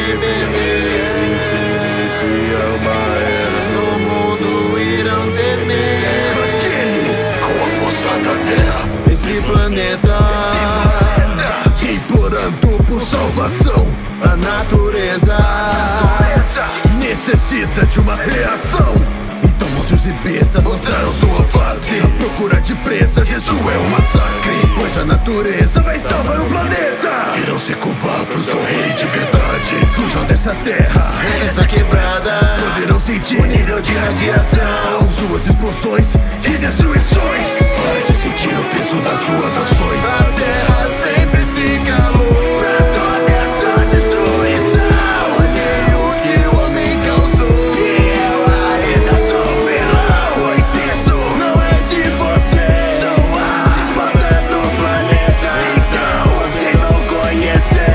arrepender. Se inicia uma era No mundo irão temer aquele com a força da terra. esse planeta, Implorando por salvação. a natureza Necessita de uma reação. Então monstros e bestas mostraram sua face. A procura de presas, isso é um massacre. Pois a natureza vai salvar o planeta. Irão se curvar pro seu rei de verdade. Fujam dessa terra, essa quebrada, poderão sentir o nível de radiação. suas explosões e destruições. Pare de sentir o peso das suas ações. A terra sempre se calou pra toda essa destruição. Olhei o que o homem causou e ela ainda sofrerá. Pois isso não é de você, são as respostas do planeta. Então vocês vão conhecer.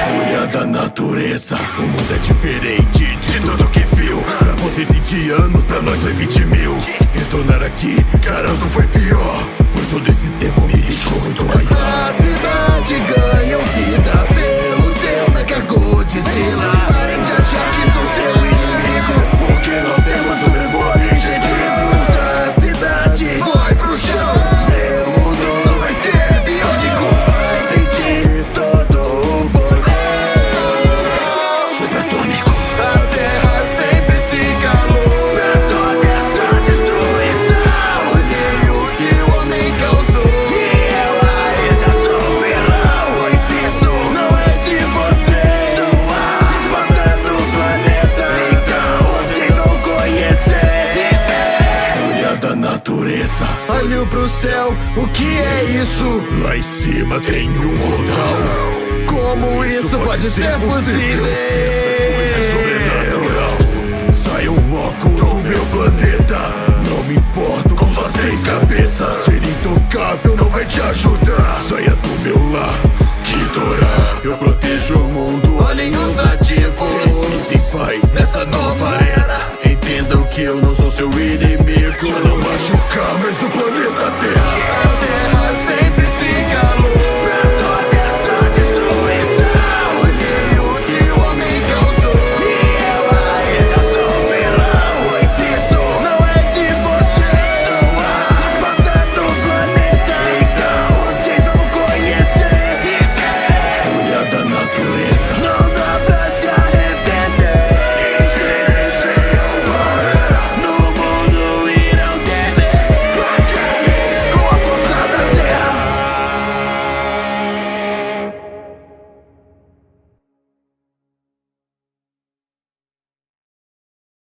Fúria da natureza, o mundo é diferente de tudo que viu. Pra vocês 20 anos, pra nós foi 20 mil. Retornar aqui, garanto, foi pior. Por todo esse tempo me riscou muito maior. A cidade ganha vida pelo seu cargo de sila. Parem de achar que sou seu inimigo, porque nós temos o mesmo objetivo. A cidade vai pro chão, meu mundo não vai ser biônico. Vai sentir todo o poder Supertônico. a terra sempre se calou pra toda essa destruição. Olhei o que o homem causou e ela ainda sofrerá. Pois isso não é de você, são as respostas do planeta. Então vocês vão conhecer. Fúria da natureza. Olho pro céu, o que é isso? Lá em cima tem um portal. Como isso pode ser possível? Coisa sobrenatural. Saiam logo do meu planeta. Não me importo com suas 3 cabeças. Ser intocável não vai te ajudar. Saia do meu lar, Ghidorah. Eu protejo o mundo. Olhem os nativos, E tem paz nessa nova era. entendam que eu não sou seu inimigo. Só não machuque